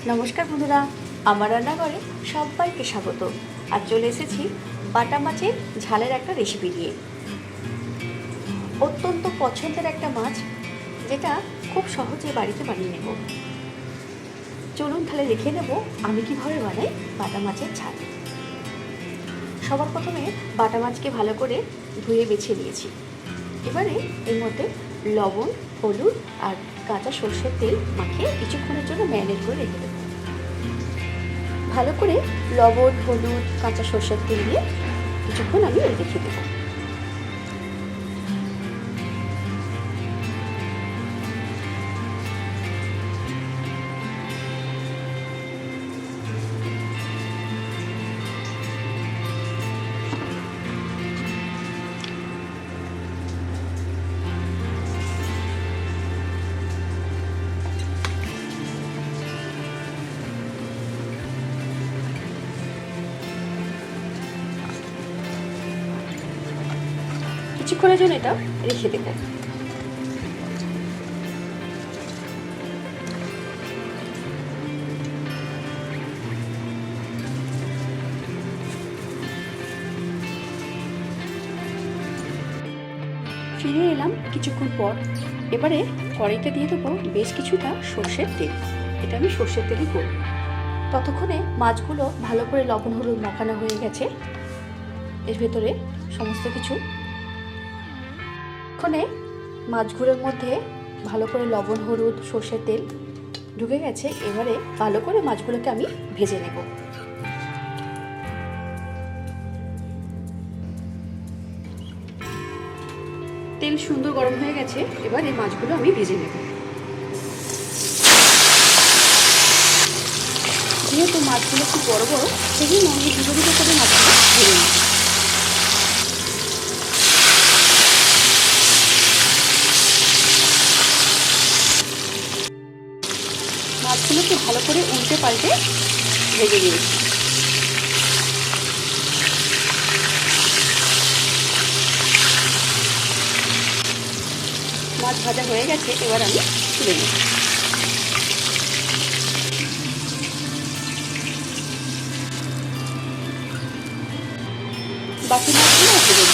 নমস্কার বন্ধুরা, আমার রান্নাঘরে সবাইকে স্বাগত। আজ চলে এসেছি বাটা মাছের ঝালের একটা রেসিপি নিয়ে। অত্যন্ত পছন্দের একটা মাছ, যেটা খুব সহজে বাড়িতে বানিয়ে নেব। চলুন তাহলে দেখে নেব আমি কীভাবে বানাই বাটা মাছের ঝাল। সবার প্রথমে বাটা মাছকে ভালো করে ধুয়ে বেছে নিয়েছি। এবারে এর মধ্যে লবণ, হলুদ আর কাঁচা সরষের তেল মাখিয়ে কিছুক্ষণের জন্য ম্যারিনেট করে রেখে দেবো। ভালো করে লবণ, হলুদ, কাঁচা সরষের তেল দিয়ে কিছুক্ষণ আমি রেখে দেবো। কিছুক্ষণের জন্য এটা রেখে দেবো। ফিরে এলাম কিছুক্ষণ পর। এবারে কড়াইতে দিয়ে দেবো বেশ কিছুটা সর্ষের তেল। এটা আমি সর্ষের তেলই করব। ততক্ষণে মাছগুলো ভালো করে লবণ হলুদ মাখানো হয়ে গেছে এর ভেতরে সমস্ত কিছু। এখানে মাছগুলোর মধ্যে ভালো করে লবণ হলুদ সর্ষের তেল ঢুকে গেছে। এবারে ভালো করে মাছগুলোকে আমি ভেজে নেব। তেল সুন্দর গরম হয়ে গেছে, এবার এই মাছগুলো আমি ভেজে নেব। যেহেতু মাছগুলো খুব বড় বড়, সেজন্য আমি দুটো দুটো করে মাছগুলো ভেজে নেব। মাছগুলোকে ভালো করে উল্টে পাল্টে ভেজে নিয়েছি। মাছ ভাজা হয়ে গেছে, এবার আমি তুলে নেব। বাকি মাছগুলো ভেজে নেব।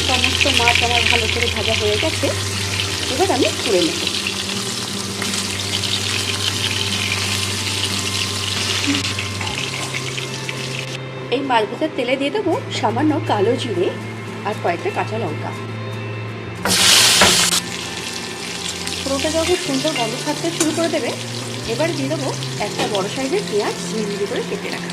সমস্ত মাছ আমার ভালো করে ভাজা হয়ে গেছে, এবার আমি তুলে নেব। এই মাছ ভাজার তেলে দিয়ে দেবো সামান্য কালো জিরে আর কয়েকটা কাঁচা লঙ্কা। পুরোটা যখন সুন্দর গন্ধ ছাড়তে শুরু করে দেবে, এবার দিয়ে দেবো একটা বড় সাইজের পেঁয়াজ মিহি করে কেটে রাখা।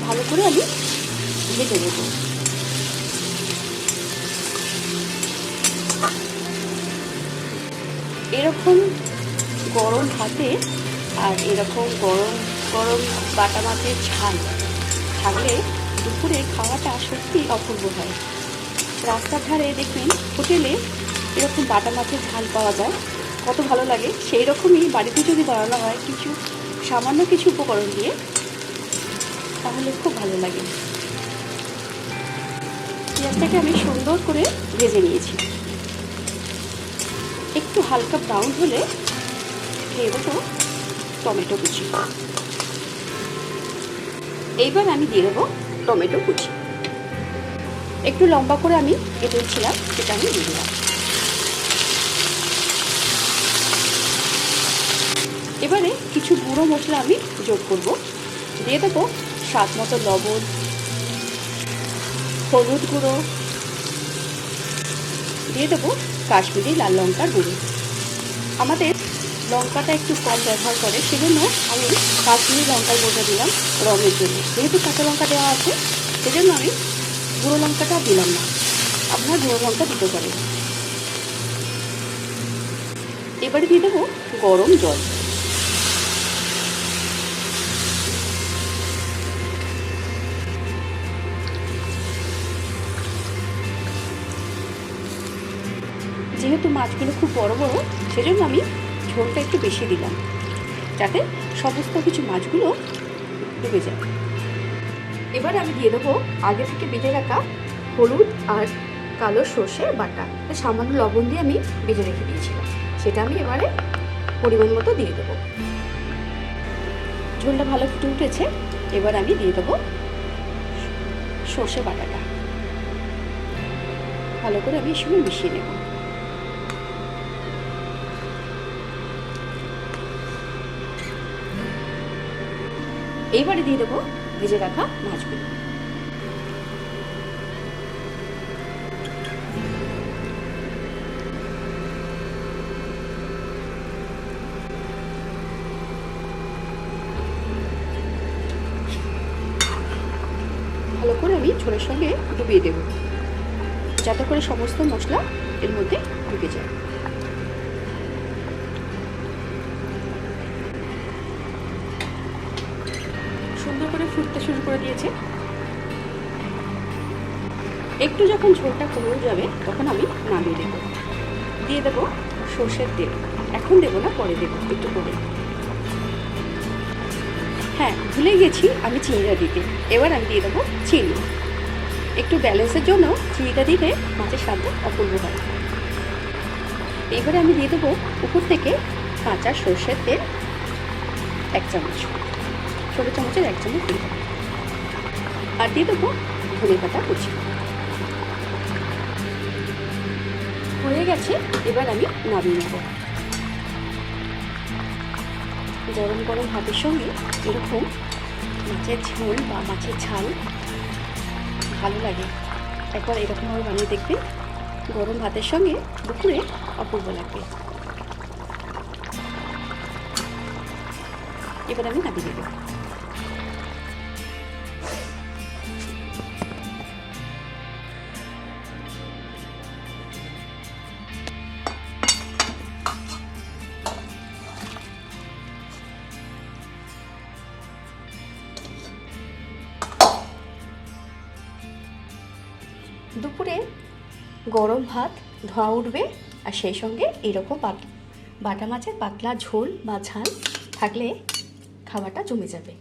ভালো করে আমি ভেজে নেব। এরকম গরম ভাতে আর এরকম গরম গরম বাটা মাছের ঝাল থাকলে দুপুরে খাওয়াটা সত্যি অপূর্ব হয়। রাস্তার ধারে দেখবেন হোটেলে এরকম বাটা মাছের ঝাল পাওয়া যায়, কত ভালো লাগে। সেই রকমই বাড়িতে যদি বানানো হয় কিছু সামান্য কিছু উপকরণ দিয়ে, তাহলে খুব ভালো লাগে। পেঁয়াজটাকে আমি সুন্দর করে ভেজে নিয়েছি। একটু হালকা ব্রাউন হলে দিয়ে দেবো টমেটো কুচি। এইবার আমি দিয়ে দেবো টমেটো কুচি। একটু লম্বা করে আমি কেটেছিলাম, সেটা আমি দিয়ে দিলাম। এবারে কিছু গুঁড়ো মশলা আমি যোগ করব। দিয়ে দেবো স্বাদ মতো লবণ, হলুদ গুঁড়ো, দিয়ে দেবো কাশ্মীরি লাল লঙ্কার গুঁড়ো। আমাদের লঙ্কাটা একটু কম ব্যবহার করে, সেজন্য আমি কাশ্মীরি লঙ্কার গুঁড়োটা দিলাম রঙের জন্য। যেহেতু কাঁচা লঙ্কা দেওয়া আছে, সেজন্য আমি গুঁড়ো লঙ্কাটা দিলাম না। আপনার গুঁড়ো লঙ্কা দিতে পারেন। এবারে দিয়ে দেবো গরম জল। যেহেতু মাছগুলো খুব বড় বড়, সেজন্য আমি ঝোলটা একটু বেশি দিলাম, যাতে সমস্ত কিছু মাছগুলো ডুবে যায়। এবার আমি দিয়ে দেবো আগে থেকে বেটে রাখা হলুদ আর কালো সর্ষে বাটা, সামান্য লবণ দিয়ে আমি বেটে রেখে দিয়েছিলাম, সেটা আমি এবারে পরিমাণ মতো দিয়ে দেবো। ঝোলটা ভালো ফুটে উঠেছে, এবার আমি দিয়ে দেবো সর্ষে বাটাটা। ভালো করে আমি এর সঙ্গে মিশিয়ে নেব। এইবারে দিয়ে দেবো ভেজে রাখা মাছগুলো। ভালো করে আমি ঝোলের সঙ্গে ডুবিয়ে দেব, যাতে করে সমস্ত মশলা এর মধ্যে ঢুকে যায়। সুন্দর করে ফুটতে শুরু করে দিয়েছে। একটু যখন ঝোলটা কমে যাবে তখন আমি নামিয়ে দেবো। দিয়ে দেবো সর্ষের তেল। এখন দেবো না, পরে দেবো একটু করে। হ্যাঁ, ভুলে গেছি আমি চিনিটা দিতে। এবার আমি দিয়ে দেবো চিনি। একটু ব্যালেন্সের জন্য চিনিটা দিলে মাছের স্বাদটা অপূর্ব হয়। এবারে আমি দিয়ে দেবো উপর থেকে কাঁচা সর্ষের তেল 1 চামচ, ছোটো চামচের 1 চামচ দিয়ে দেবো। আর দিয়ে দেবো ধনে পাতা কুচি। হয়ে গেছে, এবার আমি নামিয়ে নেব। গরম গরম ভাতের সঙ্গে এরকম মাছের ঝোল বা মাছের ঝাল ভালো লাগে। একবার এরকমভাবে বানিয়ে দেখবে, গরম ভাতের সঙ্গে দুপুরে অপূর্ব লাগবে। এবার আমি নামিয়ে দেব। দুপুরে গরম ভাত ধোয়া উঠবে, আর সেই সঙ্গে এইরকম বাটা মাছের পাতলা ঝোল বা ঝাল থাকলে খাবারটা জমে যাবে।